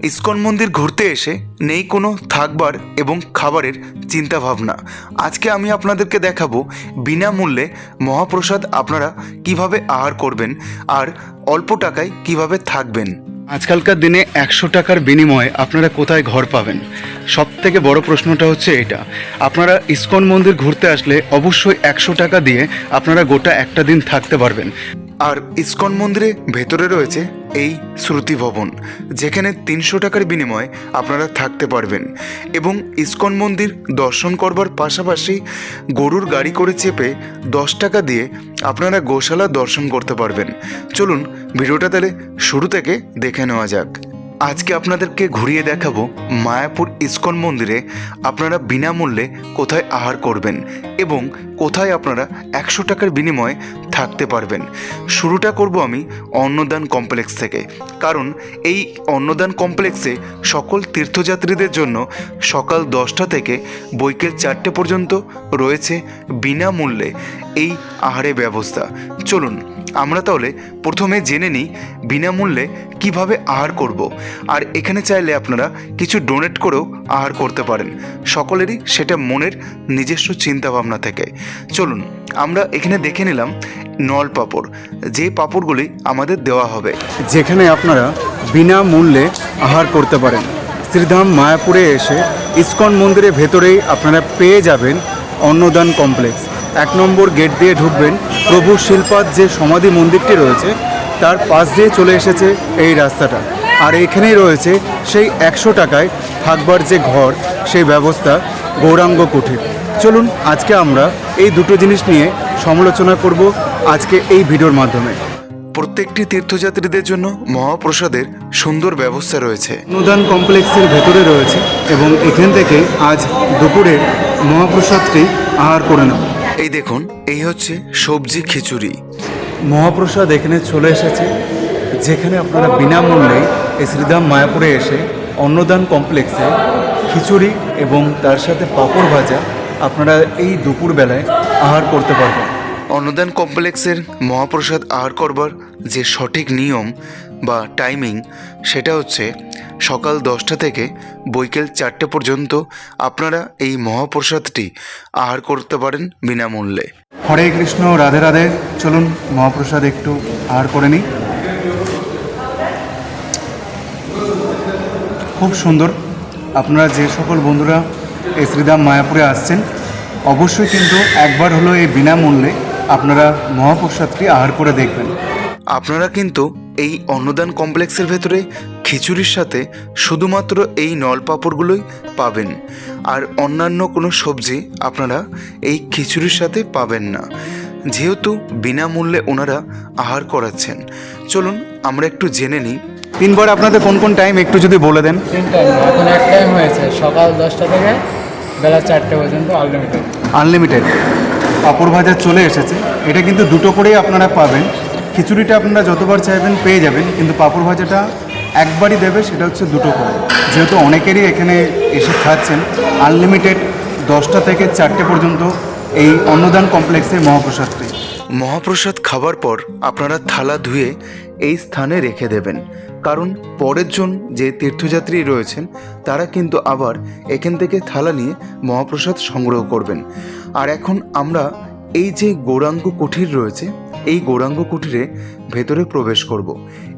ISKCON মন্দির ঘুরতে এসে নেই কোনো থাকবার এবং খাবারের চিন্তাভাবনা। আজকে আমি আপনাদেরকে দেখাবো বিনামূল্যে মহাপ্রসাদ আপনারা কিভাবে আহার করবেন আর অল্প টাকায় কিভাবে থাকবেন। আজকালকার দিনে 100 টাকার বিনিময়ে আপনারা কোথায় ঘর পাবেন? সব থেকে বড় প্রশ্নটা হচ্ছে এটা। আপনারা ইসকন মন্দির ঘুরতে আসলে অবশ্যই 100 টাকা দিয়ে আপনারা গোটা একটা দিন থাকতে পারবেন। আর ইসকন মন্দিরে ভেতরে রয়েছে এই শ্রুতি ভবন, যেখানে 300 টাকার বিনিময়ে আপনারা থাকতে পারবেন এবং ইসকন মন্দির দর্শন করবার পাশাপাশি গরুর গাড়ি করে চেপে 10 টাকা দিয়ে আপনারা গোশালা দর্শন করতে পারবেন। চলুন ভিডিওটা তাহলে শুরু থেকে দেখে নেওয়া যাক। আজকে আপনাদেরকে ঘুরিয়ে দেখাবো মায়াপুর ইসকন মন্দিরে আপনারা বিনামূল্যে কোথায় আহার করবেন এবং কোথায় আপনারা 100 টাকার বিনিময়ে থাকতে পারবেন। শুরুটা করব আমি অন্নদান কমপ্লেক্স থেকে, কারণ এই অন্নদান কমপ্লেক্সে সকল তীর্থযাত্রীদের জন্য সকাল 10টা থেকে বৈকাল 4টে পর্যন্ত রয়েছে বিনামূল্যে এই আহারের ব্যবস্থা। চলুন আমরা তাহলে প্রথমে জেনে নিই বিনামূল্যে কিভাবে আহার করব। আর এখানে চাইলে আপনারা কিছু ডোনেট করেও আহার করতে পারেন, সকলেরই সেটা মনের নিজস্ব চিন্তাভাবনা থেকে। চলুন আমরা এখানে দেখে নিলাম নল পাঁপড়, যে পাঁপড়গুলি আমাদের দেওয়া হবে, যেখানে আপনারা বিনামূল্যে আহার করতে পারেন। শ্রীধাম মায়াপুরে এসে ইসকন মন্দিরের ভেতরেই আপনারা পেয়ে যাবেন অন্নদান কমপ্লেক্স। 1 নম্বর গেট দিয়ে ঢুকবেন, প্রভু শিলপাদ যে সমাধি মন্দিরটি রয়েছে তার পাশ দিয়ে চলে এসেছে এই রাস্তাটা। আর এখানেই রয়েছে সেই 100 টাকায় থাকবার যে ঘর, সেই ব্যবস্থা গৌরাঙ্গ কুঠির। চলুন আজকে আমরা এই দুটো জিনিস নিয়ে সমালোচনা করব আজকে এই ভিডিওর মাধ্যমে। প্রত্যেকটি তীর্থযাত্রীদের জন্য মহাপ্রসাদের সুন্দর ব্যবস্থা রয়েছে। অনুদান কমপ্লেক্সের ভেতরে রয়েছে এবং এখান থেকে আজ দুপুরে মহাপ্রসাদটি আহার করে নেব। এই দেখুন, এই হচ্ছে সবজি খিচুড়ি। মহাপ্রসাদ এখানে চলে এসেছে, যেখানে আপনারা বিনামূল্যে এই শ্রীধাম মায়াপুরে এসে অন্নদান কমপ্লেক্সে খিচুড়ি এবং তার সাথে পাঁপড় ভাজা আপনারা এই দুপুরবেলায় আহার করতে পারবেন। অন্নদান কমপ্লেক্সের মহাপ্রসাদ আহার করবার যে সঠিক নিয়ম বা টাইমিং, সেটা হচ্ছে সকাল 10টা থেকে বৈকাল 4টে পর্যন্ত আপনারা এই মহাপ্রসাদটি আহার করতে পারেন বিনামূল্যে। হরে কৃষ্ণ, রাধে রাধে। চলুন মহাপ্রসাদ একটু আহার করে নিই। খুব সুন্দর। আপনারা যে সকল বন্ধুরা এই শ্রীধাম মায়াপুরে আসছেন, অবশ্যই কিন্তু একবার হলো এই বিনামূল্যে আপনারা মহাপ্রসাদটি আহার করে দেখবেন। আপনারা কিন্তু এই অন্নদান কমপ্লেক্সের ভেতরে খিচুড়ির সাথে শুধুমাত্র এই নল পাঁপড়গুলোই পাবেন, আর অন্যান্য কোনো সবজি আপনারা এই খিচুড়ির সাথে পাবেন না, যেহেতু বিনামূল্যে ওনারা আহার করাচ্ছেন। চলুন আমরা একটু জেনে নিই। 3 বার আপনাদের কোন কোন টাইম একটু যদি বলে দেন। 3 টাইম, এখন 1 টাইম হয়েছে, সকাল 10টা থেকে বেলা 4টে পর্যন্ত আনলিমিটেড পাঁপড় ভাজা চলে এসেছে। এটা কিন্তু দুটো করেই আপনারা পাবেন। খিচুড়িটা আপনারা যতবার চাইবেন পেয়ে যাবেন, কিন্তু পাঁপড় ভাজাটা একবারই দেবে, সেটা হচ্ছে দুটো করে। যেহেতু অনেকেরই এখানে এসে খাচ্ছেন, আনলিমিটেড 10টা থেকে 4টে পর্যন্ত এই অন্নদান কমপ্লেক্সের মহাপ্রসাদটি। মহাপ্রসাদ খাবার পর আপনারা থালা ধুয়ে এই স্থানে রেখে দেবেন, কারণ পরের জন যে তীর্থযাত্রী রয়েছেন তারা কিন্তু আবার এখান থেকে থালা নিয়ে মহাপ্রসাদ সংগ্রহ করবেন। আর এখন আমরা এই যে গৌরাঙ্গ কুঠির রয়েছে, এই গৌরাঙ্গ কুঠিরে ভেতরে প্রবেশ করব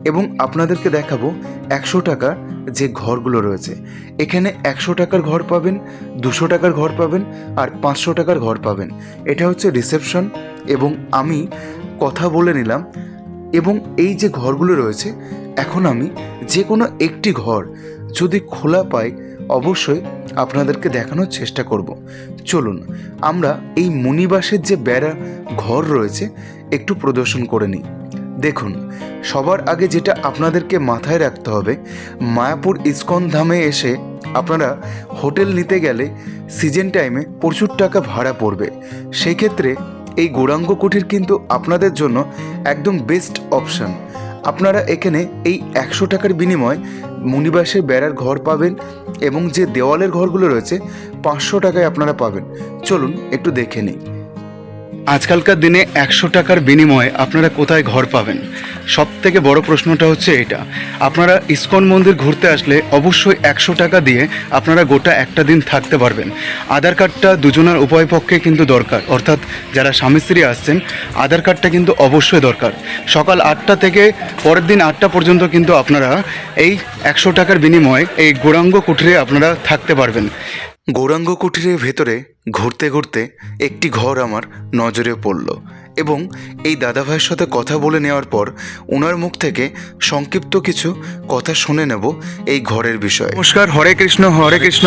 এবং আপনাদেরকে দেখাবো 100 টাকার যে ঘরগুলো রয়েছে। এখানে 100 টাকার ঘর পাবেন, 200 টাকার ঘর পাবেন আর 500 টাকার ঘর পাবেন। এটা হচ্ছে রিসেপশন এবং আমি কথা বলে নিলাম। এবং এই যে ঘরগুলো রয়েছে, এখন আমি যে কোনো একটি ঘর যদি খোলা পাই অবশ্যই আপনাদেরকে দেখানোর চেষ্টা করব। চলুন আমরা এই মুনিবাসের যে বেড়া ঘর রয়েছে একটু প্রদর্শন করে নিই। দেখুন, সবার আগে যেটা আপনাদেরকে মাথায় রাখতে হবে, মায়াপুর ইসকন ধামে এসে আপনারা হোটেল নিতে গেলে সিজন টাইমে প্রচুর টাকা ভাড়া পড়বে। সেই ক্ষেত্রে এই গৌরাঙ্গ কুঠির কিন্তু আপনাদের জন্য একদম বেস্ট অপশান। আপনারা এখানে এই 100 টাকার বিনিময়ে মুনিবাসের বেড়ার ঘর পাবেন এবং যে দেওয়ালের ঘরগুলো রয়েছে 500 টাকায় আপনারা পাবেন। চলুন একটু দেখে নিই। আজকালকার দিনে 100 টাকার বিনিময়ে আপনারা কোথায় ঘর পাবেন? সব থেকে বড় প্রশ্নটা হচ্ছে এটা। আপনারা ইসকন মন্দির ঘুরতে আসলে অবশ্যই 100 টাকা দিয়ে আপনারা গোটা একটা দিন থাকতে পারবেন। আধার কার্ডটা দুজনের উভয় পক্ষে কিন্তু দরকার, অর্থাৎ যারা স্বামী স্ত্রী আসছেন আধার কার্ডটা কিন্তু অবশ্যই দরকার। সকাল 8টা থেকে পরের দিন 8টা পর্যন্ত কিন্তু আপনারা এই 100 টাকার বিনিময়ে এই গৌরাঙ্গ কুঠিরে আপনারা থাকতে পারবেন। গৌরাঙ্গ কুঠিরের ভেতরে ঘুরতে ঘুরতে একটি ঘর আমার নজরে পড়ল এবং এই দাদাভাইয়ের সাথে কথা বলে নেওয়ার পর ওনার মুখ থেকে সংক্ষিপ্ত কিছু কথা শুনে নেব এই ঘরের বিষয়ে। নমস্কার, হরে কৃষ্ণ। হরে কৃষ্ণ।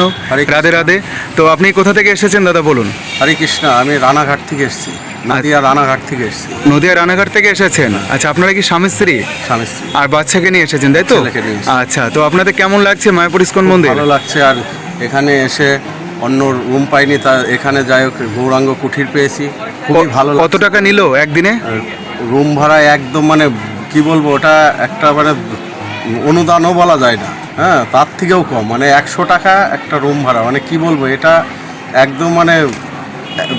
রাধে রাধে। তো আপনি কোথা থেকে এসেছেন দাদা, বলুন? হরে কৃষ্ণ, আমি রানাঘাট থেকে এসেছি, নদিয়া রানাঘাট থেকে এসেছি। নদিয়া রানাঘাট থেকে এসেছেন? আচ্ছা, আপনারা কি স্বামী স্ত্রী? স্বামী স্ত্রী। আর বাচ্চাকে নিয়ে এসেছেন, তাই তো? ছেলেকে নিয়ে এসেছি। আচ্ছা, তো আপনাদের কেমন লাগছে মায়াপুর ইসকন মন্দির? ভালো লাগছে। আর এখানে এসে অন্য রুম পাইনি, তা এখানে যাই হোক গৌরাঙ্গ কুঠির পেয়েছি, খুবই ভালো কত লাগছে। টাকা নিল একদিনে? রুম ভাড়া একদম মানে কি বলবো, ওটা একটা মানে অনুদানও বলা যায় না, হ্যাঁ, তার থেকেও কম, মানে 100 টাকা একটা রুম ভাড়া, মানে কি বলবো, এটা একদম মানে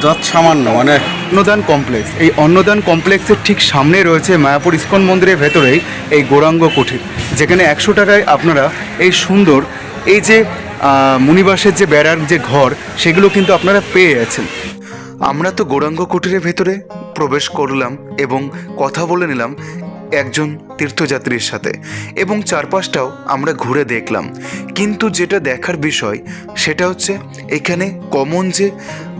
যত সামান্য, মানে অন্নদান কমপ্লেক্স। এই অন্নদান কমপ্লেক্সের ঠিক সামনে রয়েছে মায়াপুর ইসকন মন্দিরের ভেতরেই এই গৌরাঙ্গ কুঠির, যেখানে 100 টাকায় আপনারা এই সুন্দর এই যে মুনিবাসের যে বেড়ার যে ঘর, সেগুলো কিন্তু আপনারা পেয়ে যাচ্ছেন। আমরা তো গৌরাঙ্গ কুঠিরের ভেতরে প্রবেশ করলাম এবং কথা বলে নিলাম একজন তীর্থযাত্রীর সাথে এবং চারপাশটাও আমরা ঘুরে দেখলাম। কিন্তু যেটা দেখার বিষয় সেটা হচ্ছে এখানে কমন যে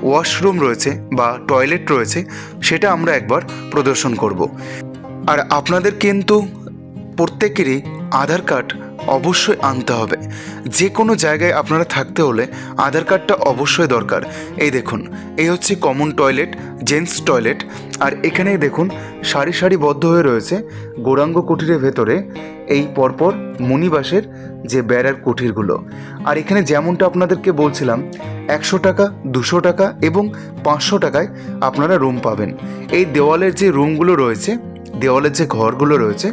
ওয়াশরুম রয়েছে বা টয়লেট রয়েছে সেটা আমরা একবার প্রদর্শন করব। আর আপনাদের কিন্তু প্রত্যেকেরই আধার কার্ড অবশ্যই আনতে হবে। যে কোনো জায়গায় আপনারা থাকতে হলে আধার কার্ডটা অবশ্যই দরকার। এই দেখুন, এই হচ্ছে কমন টয়লেট, জেন্টস টয়লেট। আর এখানে দেখুন সারি সারিবদ্ধ হয়ে রয়েছে গৌরাঙ্গ কুঠিরের ভেতরে এই পরপর মুনিবাসের যে বেড়ার কুঠিরগুলো। আর এখানে যেমনটা আপনাদেরকে বলছিলাম 100 টাকা, 200 টাকা এবং 500 টাকায় আপনারা রুম পাবেন। এই দেওয়ালের যে রুমগুলো রয়েছে, দেওয়ালের যে ঘরগুলো রয়েছে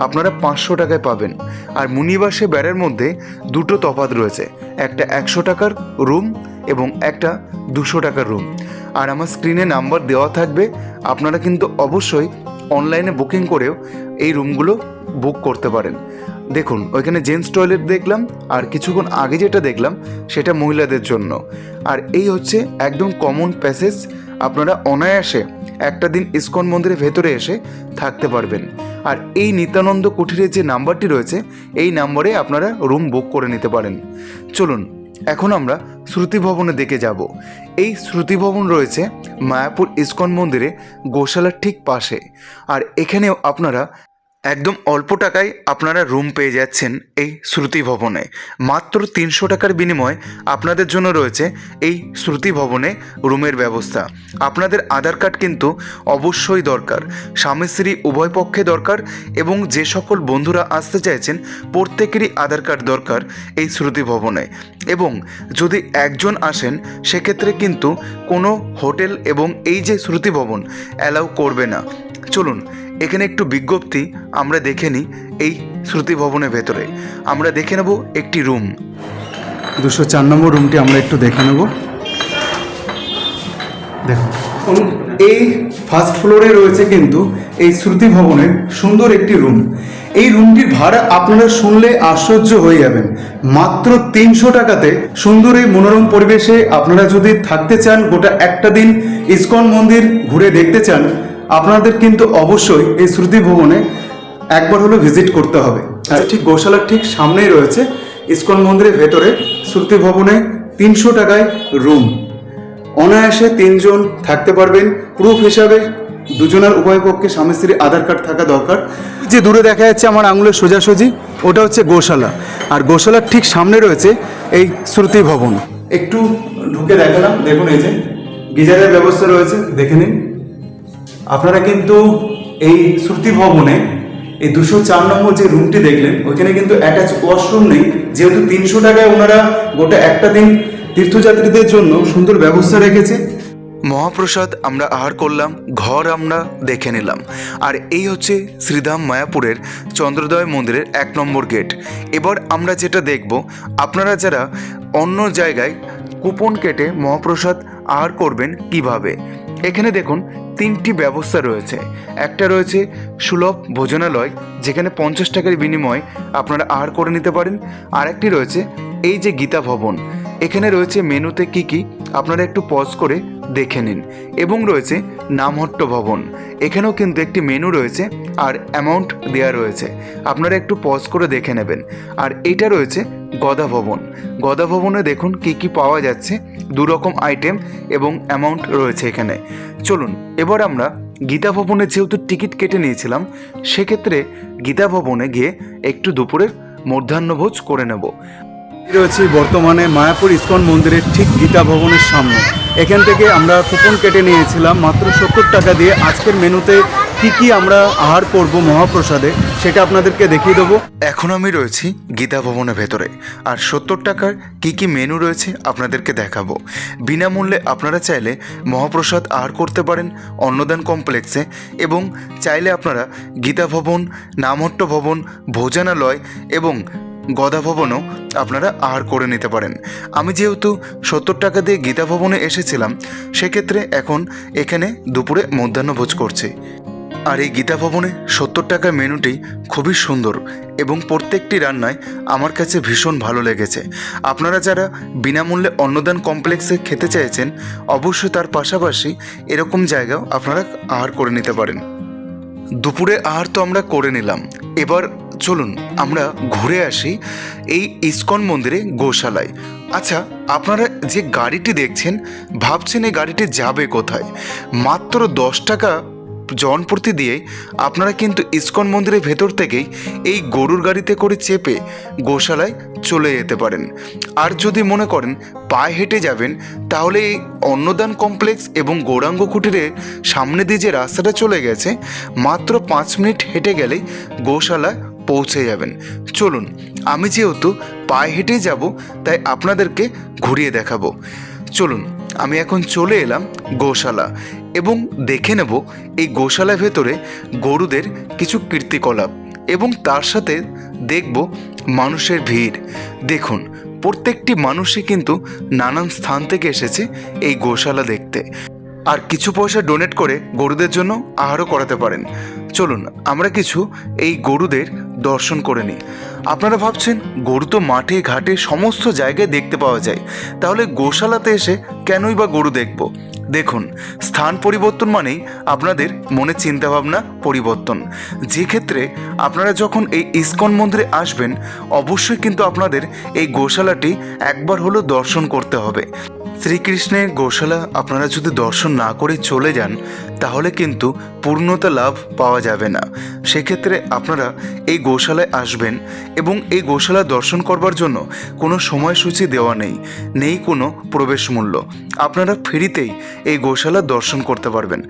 আপনারা 500 টাকায় পাবেন। আর মুনিবাসে বেড়ার মধ্যে দুটো তফাৎ রয়েছে, একটা 100 টাকার রুম এবং একটা 200 টাকার রুম। আর আমার স্ক্রিনে নাম্বার দেওয়া থাকবে, আপনারা কিন্তু অবশ্যই অনলাইনে বুকিং করেও এই রুমগুলো বুক করতে পারেন। দেখুন ওইখানে জেন্টস টয়লেট দেখলাম, আর কিছুক্ষণ আগে যেটা দেখলাম সেটা মহিলাদের জন্য। আর এই হচ্ছে একদম কমন প্যাসেজ, আপনারা অনায়াসে একটা দিন ইসকন মন্দিরের ভেতরে এসে থাকতে পারবেন। আর এই নিত্যানন্দ কুঠিরের যে নাম্বারটি রয়েছে এই নাম্বারে আপনারা রুম বুক করে নিতে পারেন। চলুন এখন আমরা শ্রুতি ভবনে দেখে যাব। এই শ্রুতি ভবন রয়েছে মায়াপুর ইসকন মন্দিরে গোশালার ঠিক পাশে। আর এখানেও আপনারা একদম অল্প টাকায় আপনারা রুম পেয়ে যাচ্ছেন এই শ্রুতি ভবনে। মাত্র 300 টাকার বিনিময়ে আপনাদের জন্য রয়েছে এই শ্রুতি ভবনে রুমের ব্যবস্থা। আপনাদের আধার কার্ড কিন্তু অবশ্যই দরকার, স্বামী স্ত্রী উভয় পক্ষে দরকার এবং যে সকল বন্ধুরা আসতে চাইছেন প্রত্যেকেরই আধার কার্ড দরকার এই শ্রুতি ভবনে। এবং যদি একজন আসেন সেক্ষেত্রে কিন্তু কোনো হোটেল এবং এই যে শ্রুতি ভবন অ্যালাউ করবে না। চলুন এখানে একটু বিজ্ঞপ্তি আমরা দেখে নিই। এই শ্রুতি ভবনের ভেতরে আমরা দেখে নেব একটি রুম, 204 নম্বর রুমটি আমরা একটু দেখে নেব। দেখুন এই ফার্স্ট ফ্লোরে রয়েছে কিন্তু এই শ্রুতি ভবনের সুন্দর একটি রুম। এই রুমটির ভাড়া আপনারা শুনলে আশ্চর্য হয়ে যাবেন। মাত্র 300 টাকাতে সুন্দর এই মনোরম পরিবেশে আপনারা যদি থাকতে চান, গোটা একটা দিন ইসকন মন্দির ঘুরে দেখতে চান, আপনাদের কিন্তু অবশ্যই এই শ্রুতি ভবনে একবার হলো ভিজিট করতে হবে। আর ঠিক গোশালার ঠিক সামনেই রয়েছে ইসকন মন্দিরের ভেতরে শ্রুতি ভবনে 300 টাকায় রুম। অনায়াসে 3 জন থাকতে পারবেন। প্রুফ হিসাবে দুজনের উভয় পক্ষে স্বামী স্ত্রী আধার কার্ড থাকা দরকার। যে দূরে দেখা যাচ্ছে আমার আঙুলের সোজাসুজি, ওটা হচ্ছে গোশালা। আর গোশালার ঠিক সামনে রয়েছে এই শ্রুতি ভবন। একটু ঢুকে দেখালাম, দেখুন এই যে গিজারের ব্যবস্থা রয়েছে, দেখে নিন। আপনারা কিন্তু এই শ্রুতি ভবনে এই 204 নম্বর যে রুমটি দেখলেন ওইখানে কিন্তু অ্যাটাচ ওয়াশরুম নেই, যেহেতু 300 টাকায় ওনারা গোটা একটা দিন তীর্থযাত্রীদের জন্য সুন্দর ব্যবস্থা রেখেছে। মহাপ্রসাদ আমরা আহার করলাম, ঘর আমরা দেখে নিলাম। আর এই হচ্ছে শ্রীধাম মায়াপুরের চন্দ্রোদয় মন্দিরের 1 নম্বর গেট। এবার আমরা যেটা দেখব, আপনারা যারা অন্য জায়গায় কুপন কেটে মহাপ্রসাদ আহার করবেন কিভাবে। এখানে দেখুন তিনটি ব্যবস্থা রয়েছে। একটা রয়েছে সুলভ ভোজনালয়, যেখানে 50 টাকার বিনিময়ে আপনারা আহার করে নিতে পারেন। আর একটি রয়েছে এই যে গীতা ভবন, এখানে রয়েছে মেনুতে কি কি আপনারা একটু পজ করে দেখে নিন। এবং রয়েছে নামহট্ট ভবন, এখানেও কিন্তু একটি মেনু রয়েছে আর অ্যামাউন্ট দেওয়া রয়েছে, আপনারা একটু পজ করে দেখে নেবেন। আর এটা রয়েছে গদা ভবন। গদা ভবনে দেখুন কি কি পাওয়া যাচ্ছে, 2 রকম আইটেম এবং অ্যামাউন্ট রয়েছে এখানে। চলুন এবার আমরা গীতা ভবনে যেহেতু টিকিট কেটে নিয়েছিলাম, সেক্ষেত্রে গীতা ভবনে গিয়ে একটু দুপুরের মধ্যাহ্নভোজ করে নেব। রয়েছি বর্তমানে মায়াপুর ইস্কন মন্দিরের ঠিক গীতা ভবনের সামনে। এখান থেকে আমরা কুপন কেটে নিয়েছিলাম মাত্র 70 টাকা দিয়ে। আজকের মেনুতে কি কি আমরা আহার করব মহাপ্রসাদে, সেটা আপনাদেরকে দেখিয়ে দেবো। এখন আমি রয়েছি গীতা ভবনের ভেতরে, আর 70 টাকার কি কি মেনু রয়েছে আপনাদেরকে দেখাবো। বিনামূল্যে আপনারা চাইলে মহাপ্রসাদ আহার করতে পারেন অন্নদান কমপ্লেক্সে, এবং চাইলে আপনারা গীতা ভবন, নামহট্ট ভবন, ভোজনালয় এবং গদা ভবনও আপনারা আহার করে নিতে পারেন। আমি যেহেতু 70 টাকা দিয়ে গীতা ভবনে এসেছিলাম, সেক্ষেত্রে এখন এখানে দুপুরে মধ্যাহ্নভোজ করছি। আর এই গীতা ভবনে 70 টাকার মেনুটি খুবই সুন্দর এবং প্রত্যেকটি রান্নায় আমার কাছে ভীষণ ভালো লেগেছে। আপনারা যারা বিনামূল্যে অন্নদান কমপ্লেক্সে খেতে চাইছেন, অবশ্যই তার পাশাপাশি এরকম জায়গাও আপনারা আহার করে নিতে পারেন। দুপুরে আহার তো আমরা করে নিলাম, এবার চলুন আমরা ঘুরে আসি এই ইস্কন মন্দিরে গোশালায়। আচ্ছা, আপনারা যে গাড়িটি দেখছেন, ভাবছেন এই গাড়িটি যাবে কোথায়? মাত্র 10 টাকা জনপ্রতি দিয়ে আপনারা কিন্তু ইস্কন মন্দিরের ভেতর থেকেই এই গরুর গাড়িতে করে চেপে গোশালায় চলে যেতে পারেন। আর যদি মনে করেন পায়ে হেঁটে যাবেন, তাহলে এই অন্নদান কমপ্লেক্স এবং গৌরাঙ্গ কুটিরের সামনে দিয়ে যে রাস্তাটা চলে গেছে, মাত্র 5 মিনিট হেঁটে গেলেই গোশালায় পৌঁছে যাবেন। চলুন, আমি যেহেতু পায়ে হেঁটেই যাব, তাই আপনাদেরকে ঘুরিয়ে দেখাবো। চলুন, আমি এখন চলে এলাম গোশালা এবং দেখে নেব এই গোশালার ভেতরে গরুদের কিছু কীর্তিকলাপ, এবং তার সাথে দেখব মানুষের ভিড়। দেখুন, প্রত্যেকটি মানুষই কিন্তু নানান স্থান থেকে এসেছে এই গোশালা দেখতে, আর কিছু পয়সা ডোনেট করে গরুদের জন্য আহারও করাতে পারেন। চলুন আমরা কিছু এই গরুদের দর্শন করে নিই। আপনারা ভাবছেন গরু তো মাঠে ঘাটে সমস্ত জায়গায় দেখতে পাওয়া যায়, তাহলে গোশালাতে এসে কেনই বা গরু দেখব? দেখুন, স্থান পরিবর্তন মানেই আপনাদের মনে চিন্তাভাবনা পরিবর্তন। যে ক্ষেত্রে আপনারা যখন এই ইস্কন মন্দিরে আসবেন, অবশ্যই কিন্তু আপনাদের এই গোশালাটি একবার হলেও দর্শন করতে হবে। শ্রীকৃষ্ণের গোশালা আপনারা যদি দর্শন না করে চলে যান, তাহলে কিন্তু পূর্ণতা লাভ পাওয়া যাবে না। সেক্ষেত্রে আপনারা এই গোশালায় আসবেন, এবং এই গোশালা দর্শন করবার জন্য কোনো সময়সূচি দেওয়া নেই কোনো প্রবেশ মূল্য। আপনারা ফ্রিতেই এই গোশালা দর্শন করতে পারবেন।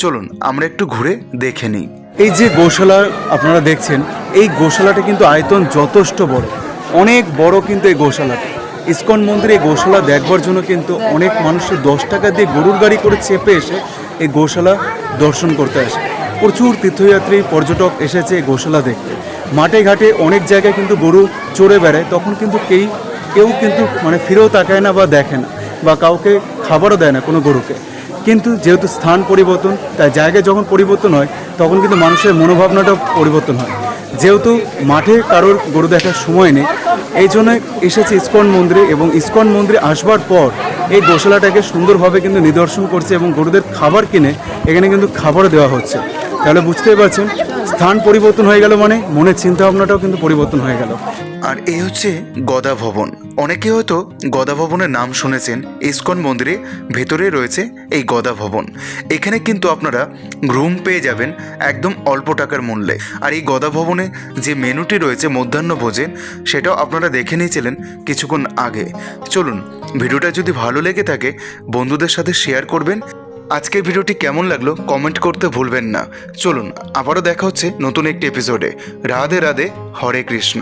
চলুন আমরা একটু ঘুরে দেখে নিই। এই যে গোশালা আপনারা দেখছেন, এই গোশালাটা কিন্তু আয়তন যথেষ্ট বড়, অনেক বড় কিন্তু এই গোশালাটা। ইস্কন মন্দিরে এই গোশালা দেখবার জন্য কিন্তু অনেক মানুষের 10 টাকা দিয়ে গরুর গাড়ি করে চেপে এসে এই গোশালা দর্শন করতে আসে। প্রচুর তীর্থযাত্রী পর্যটক এসেছে এই গোশালা দেখতে। মাঠে ঘাটে অনেক জায়গায় কিন্তু গরু চড়ে বেড়ায়, তখন কিন্তু কেউ কিন্তু ফিরেও তাকায় না বা দেখে না, বা কাউকে খাবারও দেয় না কোনো গরুকে। কিন্তু যেহেতু স্থান পরিবর্তন, তাই জায়গায় যখন পরিবর্তন হয়, তখন কিন্তু মানুষের মনোভাবনাটাও পরিবর্তন হয়। যেহেতু মাঠে কারোর গরু দেখার সময় নেই, এই জন্য এসেছে ইস্কন মন্দিরে, এবং ইস্কন মন্দিরে আসবার পর এই গোশালাটাকে সুন্দরভাবে কিন্তু নিদর্শন করছে, এবং গরুদের খাবার কিনে এখানে কিন্তু খাবারও দেওয়া হচ্ছে। তাহলে বুঝতেই পারছেন, স্থান পরিবর্তন হয়ে গেল মানে মনের চিন্তাভাবনাটাও কিন্তু পরিবর্তন হয়ে গেল। আর এই হচ্ছে গদা ভবন। অনেকে হয়তো গদা ভবনের নাম শুনেছেন। ইস্কন মন্দিরে ভেতরে রয়েছে এই গদা ভবন। এখানে কিন্তু আপনারা রুম পেয়ে যাবেন একদম অল্প টাকার মূল্যে। আর এই গদা ভবনে যে মেনুটি রয়েছে মধ্যাহ্নভোজের, সেটাও আপনারা দেখে নিয়েছিলেন কিছুক্ষণ আগে। চলুন, ভিডিওটা যদি ভালো লেগে থাকে বন্ধুদের সাথে শেয়ার করবেন। আজকের ভিডিওটি কেমন লাগলো কমেন্ট করতে ভুলবেন না। চলুন আবারও দেখা হচ্ছে নতুন একটি এপিসোডে। রাধে রাধে, হরে কৃষ্ণ।